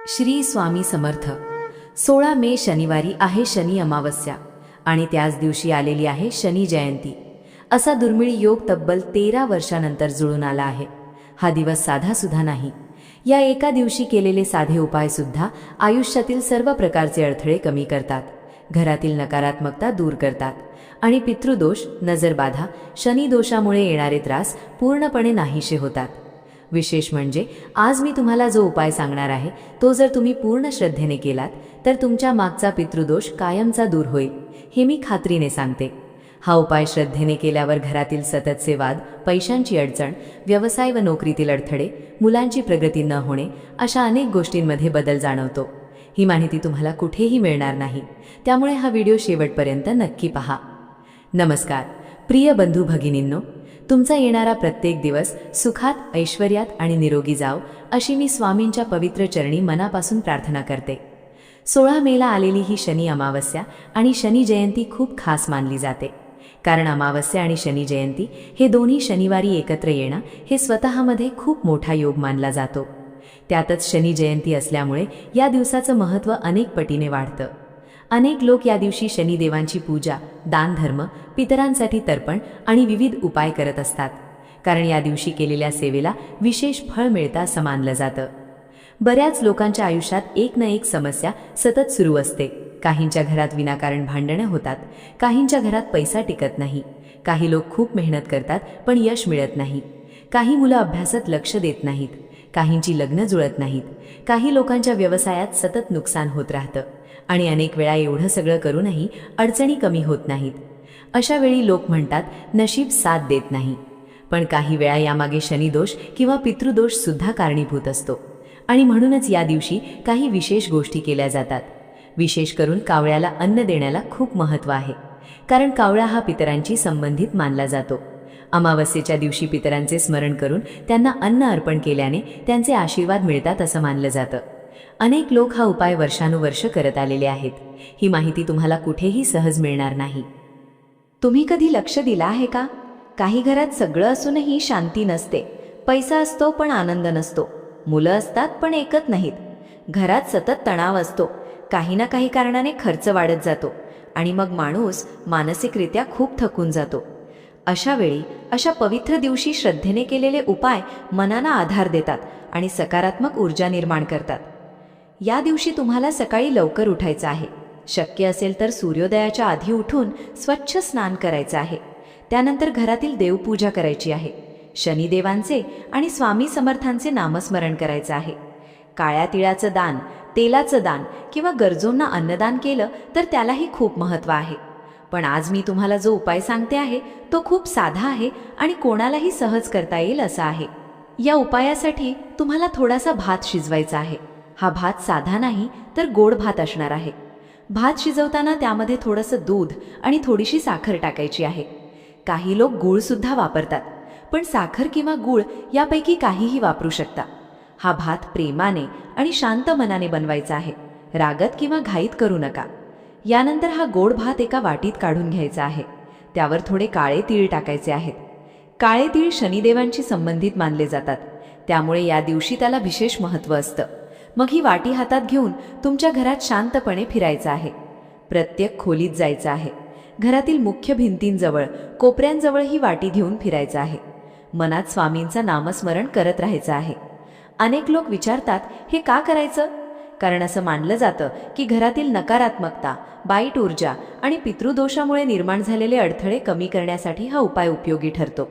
श्री स्वामी समर्थ. 16 मे शनिवारी आहे शनी अमावस्या आणि त्याच दिवशी आलेली आहे शनी जयंती. असा दुर्मिळ योग तब्बल 13 वर्षानंतर जुळून आला आहे. हा दिवस साधा सुद्धा नाही. या एका दिवशी केलेले साधे उपाय सुद्धा आयुष्यातील सर्व प्रकारचे अडथळे कमी करतात, घरातील नकारात्मकता दूर करतात आणि पितृदोष, नजरबाधा, शनी दोषामुळे येणारे त्रास पूर्णपणे नाहीसे होतात. विशेष म्हणजे आज मी तुम्हाला जो उपाय सांगणार आहे तो जर तुम्ही पूर्ण श्रद्धेने केलात तर तुमच्या मागचा पितृदोष कायमचा दूर होईल, हे मी खात्रीने सांगते. हा उपाय श्रद्धेने केल्यावर घरातील सततचे वाद, पैशांची अडचण, व्यवसाय व नोकरीतील अडथळे, मुलांची प्रगती न होणे अशा अनेक गोष्टींमध्ये बदल जाणवतो. ही माहिती तुम्हाला कुठेही मिळणार नाही, त्यामुळे हा व्हिडिओ शेवटपर्यंत नक्की पहा. नमस्कार प्रिय बंधू भगिनींनो, तुमचा येणारा प्रत्येक दिवस सुखात, ऐश्वर्यात आणि निरोगी जाव अशी मी स्वामींच्या पवित्र चरणी मनापासून प्रार्थना करते. 16 मेला आलेली ही शनी अमावस्या आणि शनी जयंती खूप खास मानली जाते, कारण अमावस्या आणि शनी जयंती हे दोन्ही शनिवारी एकत्र येणं हे स्वतःमध्ये खूप मोठा योग मानला जातो. त्यातच शनी जयंती असल्यामुळे या दिवसाचं महत्त्व अनेक पटीने वाढतं. अनेक लोक या दिवशी शनिदेवांची पूजा, दानधर्म, पितरांसाठी तर्पण आणि विविध उपाय करत असतात, कारण या दिवशी केलेल्या सेवेला विशेष फळ मिळतं असं मानलं जातं. बऱ्याच लोकांच्या आयुष्यात एक ना एक समस्या सतत सुरू असते. काहींच्या घरात विनाकारण भांडणं होतात, काहींच्या घरात पैसा टिकत नाही, काही लोक खूप मेहनत करतात पण यश मिळत नाही, काही मुलं अभ्यासात लक्ष देत नाहीत, काहींची लग्न जुळत नाहीत, काही लोकांच्या व्यवसायात सतत नुकसान होत राहतं आणि अनेक वेळा एवढं सगळं करूनही अडचणी कमी होत नाहीत. अशा वेळी लोक म्हणतात नशीब साथ देत नाही, पण काही वेळा यामागे शनिदोष किंवा पितृदोष सुद्धा कारणीभूत असतो आणि म्हणूनच या दिवशी काही विशेष गोष्टी केल्या जातात. विशेष करून कावळ्याला अन्न देण्याला खूप महत्त्व आहे, कारण कावळा हा पितरांशी संबंधित मानला जातो. अमावस्येच्या दिवशी पितरांचे स्मरण करून त्यांना अन्न अर्पण केल्याने त्यांचे आशीर्वाद मिळतात असं मानलं जातं. अनेक लोक हा उपाय वर्षानुवर्ष करत आलेले आहेत. ही माहिती तुम्हाला कुठेही सहज मिळणार नाही. तुम्ही कधी लक्ष दिला आहे का? काही घरात सगळं असूनही शांती नसते. पैसा असतो पण आनंद नसतो, मुलं असतात पण ऐकत नाहीत, घरात सतत तणाव असतो, काही ना काही कारणाने खर्च वाढत जातो आणि मग माणूस मानसिकरित्या खूप थकून जातो. अशा वेळी अशा पवित्र दिवशी श्रद्धेने केलेले उपाय मनाला आधार देतात आणि सकारात्मक ऊर्जा निर्माण करतात. या दिवशी तुम्हाला सकाळी लवकर उठायचं आहे. शक्य असेल तर सूर्योदयाच्या आधी उठून स्वच्छ स्नान करायचं आहे. त्यानंतर घरातील देवपूजा करायची आहे. शनिदेवांचे आणि स्वामी समर्थांचे नामस्मरण करायचं आहे. काळ्या तिळाचं दान, तेलाचं दान किंवा गरजूंना अन्नदान केलं तर त्यालाही खूप महत्त्व आहे. पण आज मी तुम्हाला जो उपाय सांगते आहे तो खूप साधा आहे आणि कोणालाही सहज करता येईल असा आहे. या उपायासाठी तुम्हाला थोडासा भात शिजवायचा आहे. हा भात साधा नाही तर गोड भात असणार आहे. भात शिजवताना त्यामध्ये थोडंसं दूध आणि थोडीशी साखर टाकायची आहे. काही लोक गूळ सुद्धा वापरतात, पण साखर किंवा गूळ यापैकी काहीही वापरू शकता. हा भात प्रेमाने आणि शांत मनाने बनवायचा आहे. रागत किंवा घाईत करू नका. यानंतर हा गोड भात एका वाटीत काढून घ्यायचा आहे. त्यावर थोडे काळे तीळ टाकायचे आहेत. काळे तीळ शनिदेवांशी संबंधित मानले जातात, त्यामुळे या दिवशी त्याला विशेष महत्त्व असतं. मग ही वाटी हातात घेऊन तुमच्या घरात शांतपणे फिरायचं आहे. प्रत्येक खोलीत जायचं आहे. घरातील मुख्य भिंतींजवळ, कोपऱ्यांजवळ ही वाटी घेऊन फिरायचं आहे. मनात स्वामींचं नामस्मरण करत राहायचं आहे. अनेक लोक विचारतात हे का करायचं? कारण असं मानलं जातं की घरातील नकारात्मकता, वाईट ऊर्जा आणि पितृदोषामुळे निर्माण झालेले अडथळे कमी करण्यासाठी हा उपाय उपयोगी ठरतो.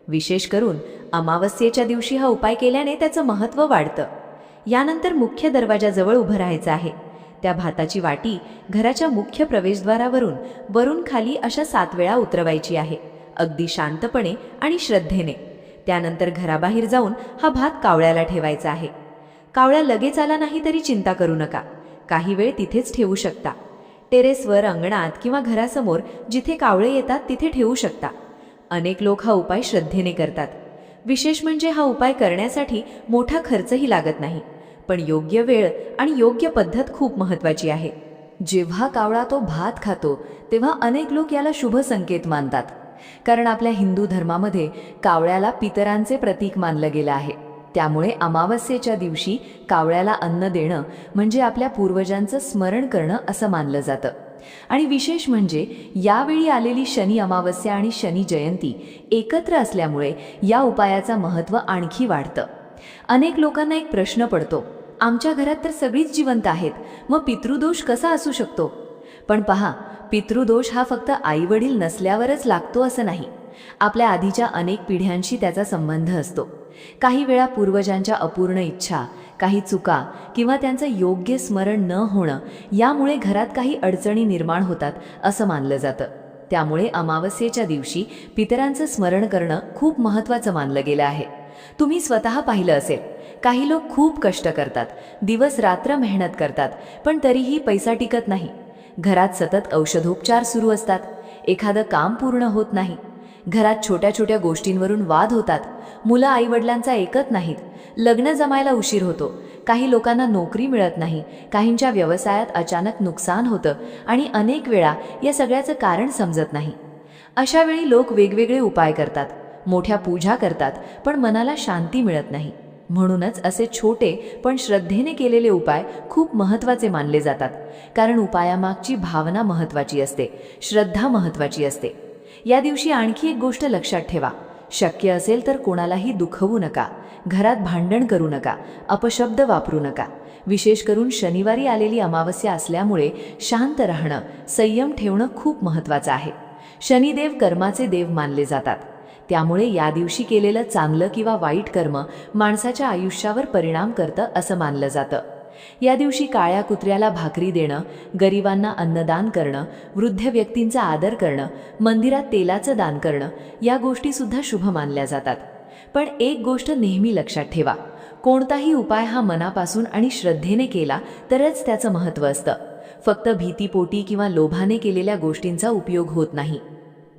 विशेष करून अमावस्येच्या दिवशी हा उपाय केल्याने त्याचं महत्त्व वाढतं. यानंतर मुख्य दरवाजाजवळ उभं राहायचं आहे. त्या भाताची वाटी घराच्या मुख्य प्रवेशद्वारावरून वरून खाली अशा 7 वेळा उतरवायची आहे, अगदी शांतपणे आणि श्रद्धेने. त्यानंतर घराबाहेर जाऊन हा भात कावळ्याला ठेवायचा आहे. कावळा लगेच आला नाही तरी चिंता करू नका, काही वेळ तिथेच ठेवू शकता. टेरेसवर, अंगणात किंवा घरासमोर जिथे कावळे येतात तिथे ठेवू शकता. अनेक लोक हा उपाय श्रद्धेने करतात. विशेष म्हणजे हा उपाय करण्यासाठी मोठा खर्चही लागत नाही, पण योग्य वेळ आणि योग्य पद्धत खूप महत्त्वाची आहे. जेव्हा कावळा तो भात खातो तेव्हा अनेक लोक याला शुभ संकेत मानतात, कारण आपल्या हिंदू धर्मामध्ये कावळ्याला पितरांचे प्रतीक मानलं गेलं आहे. त्यामुळे अमावस्येच्या दिवशी कावळ्याला अन्न देणं म्हणजे आपल्या पूर्वजांचं स्मरण करणं असं मानलं जातं. आणि विशेष म्हणजे यावेळी आलेली शनी अमावस्या आणि शनी जयंती एकत्र असल्यामुळे या उपायाचं महत्त्व आणखी वाढतं. अनेक लोकांना एक प्रश्न पडतो, आमच्या घरात तर सगळीच जिवंत आहेत, मग पितृदोष कसा असू शकतो? पण पहा, पितृदोष हा फक्त आईवडील नसल्यावरच लागतो असं नाही. आपल्या आधीच्या अनेक पिढ्यांशी त्याचा संबंध असतो. काही वेळा पूर्वजांच्या अपूर्ण इच्छा, काही चुका किंवा त्यांचं योग्य स्मरण न होणं यामुळे घरात काही अडचणी निर्माण होतात असं मानलं जातं. त्यामुळे अमावस्येच्या दिवशी पितरांचं स्मरण करणं खूप महत्त्वाचं मानलं गेलं आहे. तुम्ही स्वतः पाहिलं असेल, काही लोक खूप कष्ट करतात, दिवस रात्र मेहनत करतात, पण तरीही पैसा टिकत नाही. घरात सतत औषधोपचार सुरू असतात, एखादं काम पूर्ण होत नाही. घरात छोट्या छोट्या गोष्टींवरून वाद होतात, मुलं आईवडिलांचा ऐकत नाहीत, लग्न जमायला उशीर होतो, काही लोकांना नोकरी मिळत नाही, काहींच्या व्यवसायात अचानक नुकसान होतं आणि अनेक वेळा या सगळ्याचं कारण समजत नाही. अशा वेळी लोक वेगवेगळे उपाय करतात, मोठ्या पूजा करतात, पण मनाला शांती मिळत नाही. म्हणूनच असे छोटे पण श्रद्धेने केलेले उपाय खूप महत्त्वाचे मानले जातात, कारण उपायामागची भावना महत्त्वाची असते, श्रद्धा महत्त्वाची असते. या दिवशी आणखी एक गोष्ट लक्षात ठेवा, शक्य असेल तर कोणालाही दुखवू नका, घरात भांडण करू नका, अपशब्द वापरू नका. विशेष करून शनिवारी आलेली अमावस्या असल्यामुळे शांत राहणं, संयम ठेवणं खूप महत्त्वाचं आहे. शनिदेव कर्माचे देव मानले जातात, त्यामुळे या दिवशी केलेलं चांगलं किंवा वाईट कर्म माणसाच्या आयुष्यावर परिणाम करतं असं मानलं जातं. या दिवशी काळ्या कुत्र्याला भाकरी देणं, गरिबांना अन्नदान करणं, वृद्ध व्यक्तींचा आदर करणं, मंदिरात तेलाचं दान करणं या गोष्टीसुद्धा शुभ मानल्या जातात. पण एक गोष्ट नेहमी लक्षात ठेवा, कोणताही उपाय हा मनापासून आणि श्रद्धेने केला तरच त्याचं महत्त्व असतं. फक्त भीतीपोटी किंवा लोभाने केलेल्या गोष्टींचा उपयोग होत नाही.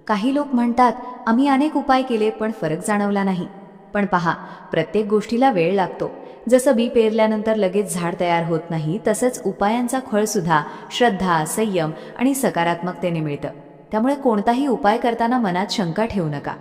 काही लोक म्हणतात, आम्ही अनेक उपाय केले पण फरक जाणवला नाही. पण पहा, प्रत्येक गोष्टीला वेळ लागतो. जसं बी पेरल्यानंतर लगेच झाड तयार होत नाही, तसंच उपायांचा फळसुद्धा श्रद्धा, संयम आणि सकारात्मकतेने मिळतं. त्यामुळे कोणताही उपाय करताना मनात शंका ठेवू नका.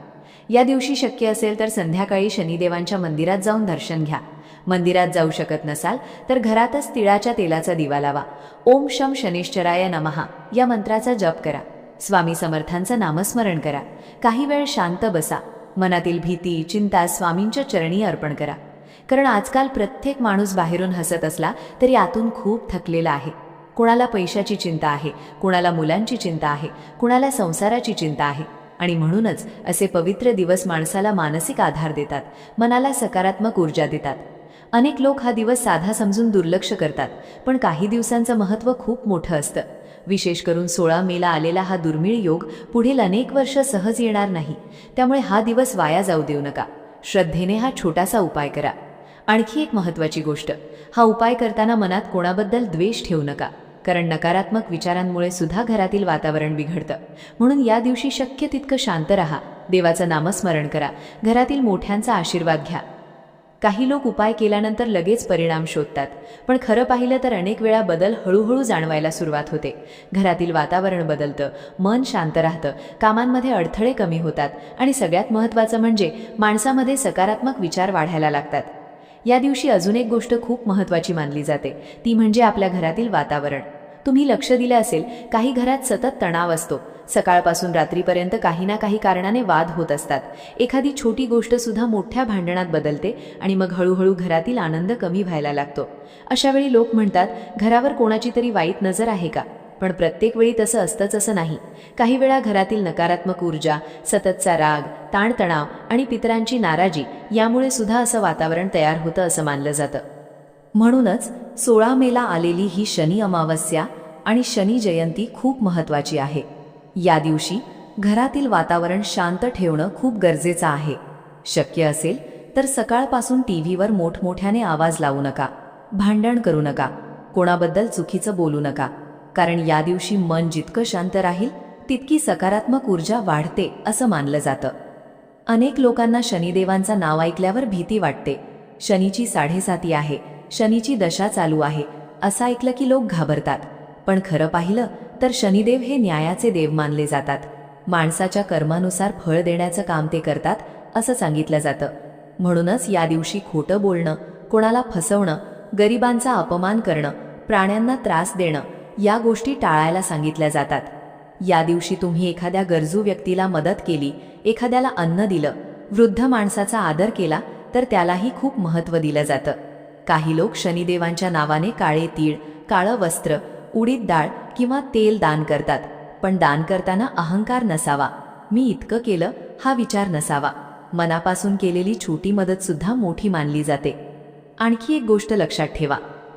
या दिवशी शक्य असेल तर संध्याकाळी शनिदेवांच्या मंदिरात जाऊन दर्शन घ्या. मंदिरात जाऊ शकत नसाल तर घरातच तिळाच्या तेलाचा दिवा लावा. ओम शम शनिश्चराय नमः या मंत्राचा जप करा. स्वामी समर्थांचं नामस्मरण करा. काही वेळ शांत बसा. मनातील भीती, चिंता स्वामींच्या चरणी अर्पण करा. कारण आजकाल प्रत्येक माणूस बाहेरून हसत असला तरी आतून खूप थकलेला आहे. कोणाला पैशाची चिंता आहे, कोणाला मुलांची चिंता आहे, कोणाला संसाराची चिंता आहे. आणि म्हणूनच असे पवित्र दिवस माणसाला मानसिक आधार देतात, मनाला सकारात्मक ऊर्जा देतात. अनेक लोक हा दिवस साधा समजून दुर्लक्ष करतात, पण काही दिवसांचं महत्त्व खूप मोठं असतं. विशेष करून 16 मेला आलेला हा दुर्मिळ योग पुढील अनेक वर्ष सहज येणार नाही. त्यामुळे हा दिवस वाया जाऊ देऊ नका. श्रद्धेने हा छोटासा उपाय करा. आणखी एक महत्त्वाची गोष्ट, हा उपाय करताना मनात कोणाबद्दल द्वेष ठेवू नका, कारण नकारात्मक विचारांमुळे सुद्धा घरातील वातावरण बिघडतं. म्हणून या दिवशी शक्य तितकं शांत राहा, देवाचं नामस्मरण करा, घरातील मोठ्यांचा आशीर्वाद घ्या. काही लोक उपाय केल्यानंतर लगेच परिणाम शोधतात, पण खरं पाहिलं तर अनेक वेळा बदल हळूहळू जाणवायला सुरुवात होते. घरातील वातावरण बदलतं, मन शांत राहतं, कामांमध्ये अडथळे कमी होतात आणि सगळ्यात महत्त्वाचं म्हणजे माणसामध्ये सकारात्मक विचार वाढायला लागतात. या दिवशी अजून एक गोष्ट खूप महत्त्वाची मानली जाते, ती म्हणजे आपल्या घरातील वातावरण. तुम्ही लक्ष दिलं असेल, काही घरात सतत तणाव असतो. सकाळपासून रात्रीपर्यंत काही ना काही कारणाने वाद होत असतात. एखादी छोटी गोष्टसुद्धा मोठ्या भांडणात बदलते आणि मग हळूहळू घरातील आनंद कमी व्हायला लागतो. अशा वेळी लोक म्हणतात, घरावर कोणाची तरी वाईट नजर आहे का? पण प्रत्येक वेळी तसं असतंच असं नाही. काही वेळा घरातील नकारात्मक ऊर्जा, सततचा राग, ताणतणाव आणि पितरांची नाराजी यामुळे सुद्धा असं वातावरण तयार होतं असं मानलं जातं. म्हणूनच 16 मेला आलेली ही शनी अमावस्या आणि शनी जयंती खूप महत्त्वाची आहे. या दिवशी घरातील वातावरण शांत ठेवणं खूप गरजेचं आहे. शक्य असेल तर सकाळपासून टीव्हीवर मोठमोठ्याने आवाज लावू नका, भांडण करू नका, कोणाबद्दल चुकीचं बोलू नका, कारण या दिवशी मन जितकं शांत राहील तितकी सकारात्मक ऊर्जा वाढते असं मानलं जातं. अनेक लोकांना शनिदेवांचं नाव ऐकल्यावर भीती वाटते. शनीची 7.5 आहे, शनीची दशा चालू आहे असं ऐकलं की लोक घाबरतात. पण खरं पाहिलं तर शनिदेव हे न्यायाचे देव मानले जातात. माणसाच्या कर्मानुसार फळ देण्याचं काम ते करतात असं सांगितलं जातं. म्हणूनच या दिवशी खोटं बोलणं, कोणाला फसवणं, गरिबांचा अपमान करणं, प्राण्यांना त्रास देणं या गोष्टी टाळायला सांगितल्या जातात. या दिवशी तुम्ही एखाद्या गरजू व्यक्तीला मदत केली, एखाद्याला अन्न दिलं, वृद्ध माणसाचा आदर केला तर त्यालाही खूप महत्त्व दिलं जातं. काही लोक शनिदेवांच्या नावाने काळे तीळ, काळं वस्त्र, उडीद डाळ किंवा तेल दान करतात. पण दान करताना अहंकार नसावा, मी इतकं केलं हा विचार नसावा. मनापासून केलेली छोटी मदतसुद्धा मोठी मानली जाते. आणखी एक गोष्ट लक्षात ठेवा,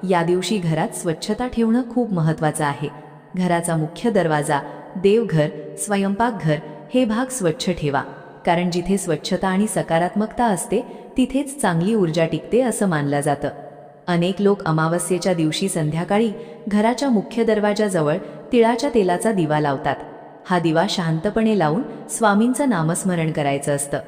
या दिवशी घरात स्वच्छता ठेवणं खूप महत्त्वाचं आहे. घराचा मुख्य दरवाजा, देवघर, स्वयंपाकघर हे भाग स्वच्छ ठेवा. कारण जिथे स्वच्छता आणि सकारात्मकता असते तिथेच चांगली ऊर्जा टिकते असं मानलं जातं. अनेक लोक अमावस्येच्या दिवशी संध्याकाळी घराच्या मुख्य दरवाजाजवळ तिळाच्या तेलाचा दिवा लावतात. हा दिवा शांतपणे लावून स्वामींचं नामस्मरण करायचं असतं.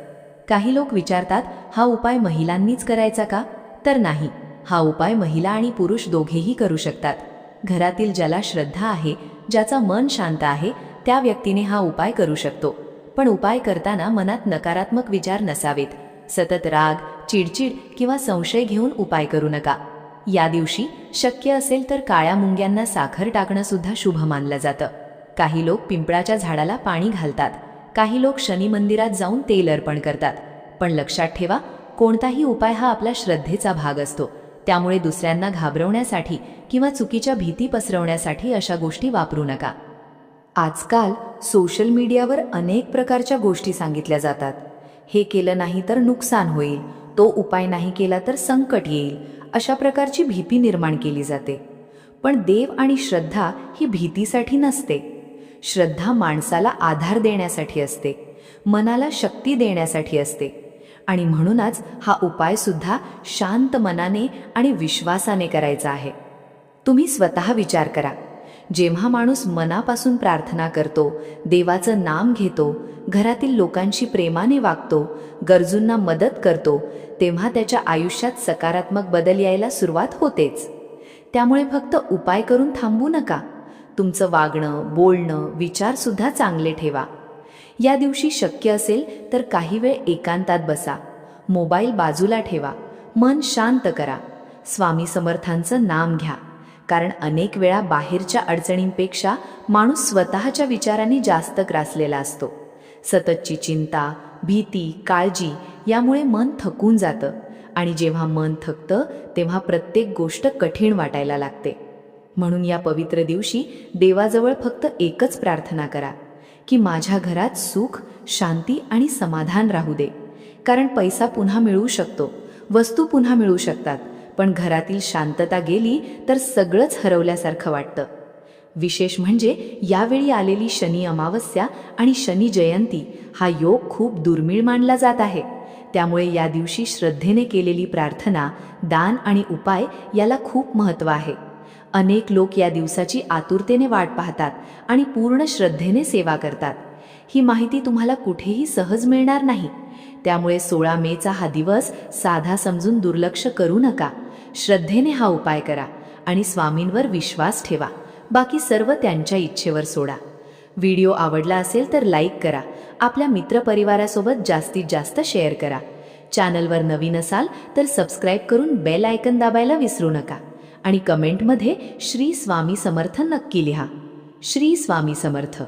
काही लोक विचारतात, हा उपाय महिलांनीच करायचा का? तर नाही, हा उपाय महिला आणि पुरुष दोघेही करू शकतात. घरातील ज्याला श्रद्धा आहे, ज्याचं मन शांत आहे, त्या व्यक्तीने हा उपाय करू शकतो. पण उपाय करताना मनात नकारात्मक विचार नसावेत. सतत राग, चिडचिड किंवा संशय घेऊन उपाय करू नका. या दिवशी शक्य असेल तर काळ्या मुंग्यांना साखर टाकणं सुद्धा शुभ मानलं जातं. काही लोक पिंपळाच्या झाडाला पाणी घालतात, काही लोक शनी मंदिरात जाऊन तेल अर्पण करतात. पण लक्षात ठेवा, कोणताही उपाय हा आपल्या श्रद्धेचा भाग असतो. त्यामुळे दुसऱ्यांना घाबरवण्यासाठी किंवा चुकीच्या भीती पसरवण्यासाठी अशा गोष्टी वापरू नका. आजकाल सोशल मीडियावर अनेक प्रकारच्या गोष्टी सांगितल्या जातात. हे केलं नाही तर नुकसान होईल, तो उपाय नाही केला तर संकट येईल, अशा प्रकारची भीती निर्माण केली जाते. पण देव आणि श्रद्धा ही भीतीसाठी नसते. श्रद्धा माणसाला आधार देण्यासाठी असते, मनाला शक्ती देण्यासाठी असते. आणि म्हणूनच हा उपाय सुद्धा शांत मनाने आणि विश्वासाने करायचा आहे. तुम्ही स्वतः विचार करा, जेव्हा माणूस मनापासून प्रार्थना करतो, देवाचं नाम घेतो, घरातील लोकांशी प्रेमाने वागतो, गरजूंना मदत करतो, तेव्हा त्याच्या आयुष्यात सकारात्मक बदल यायला सुरुवात होतेच. त्यामुळे फक्त उपाय करून थांबू नका. तुमचं वागणं, बोलणं, विचारसुद्धा चांगले ठेवा. या दिवशी शक्य असेल तर काही वेळ एकांतात बसा, मोबाईल बाजूला ठेवा, मन शांत करा, स्वामी समर्थांचं नाम घ्या. कारण अनेक वेळा बाहेरच्या अडचणींपेक्षा माणूस स्वतःच्या विचारांनी जास्त ग्रासलेला असतो. सततची चिंता, भीती, काळजी यामुळे मन थकून जातं. आणि जेव्हा मन थकतं तेव्हा प्रत्येक गोष्ट कठीण वाटायला लागते. म्हणून या पवित्र दिवशी देवाजवळ फक्त एकच प्रार्थना करा की माझ्या घरात सुख, शांती आणि समाधान राहू दे. कारण पैसा पुन्हा मिळू शकतो, वस्तू पुन्हा मिळू शकतात, पण घरातील शांतता गेली तर सगळंच हरवल्यासारखं वाटतं. विशेष म्हणजे यावेळी आलेली शनी अमावस्या आणि शनी जयंती हा योग खूप दुर्मिळ मानला जात आहे. त्यामुळे या दिवशी श्रद्धेने केलेली प्रार्थना, दान आणि उपाय याला खूप महत्त्व आहे. अनेक लोक या दिवसाची आतुरतेने वाट पाहतात आणि पूर्ण श्रद्धेने सेवा करतात. ही माहिती तुम्हाला कुठेही सहज मिळणार नाही. त्यामुळे 16 मेचा हा दिवस साधा समजून दुर्लक्ष करू नका. श्रद्धेने हा उपाय करा आणि स्वामींवर विश्वास ठेवा. बाकी सर्व त्यांच्या इच्छेवर सोडा. व्हिडिओ आवडला असेल तर लाईक करा. आपल्या मित्रपरिवारासोबत जास्तीत जास्त शेअर करा. चॅनलवर नवीन असाल तर सबस्क्राईब करून बेल आयकन दाबायला विसरू नका. आणि कमेंटमध्ये श्री स्वामी समर्थ नक्की लिहा. श्री स्वामी समर्थ.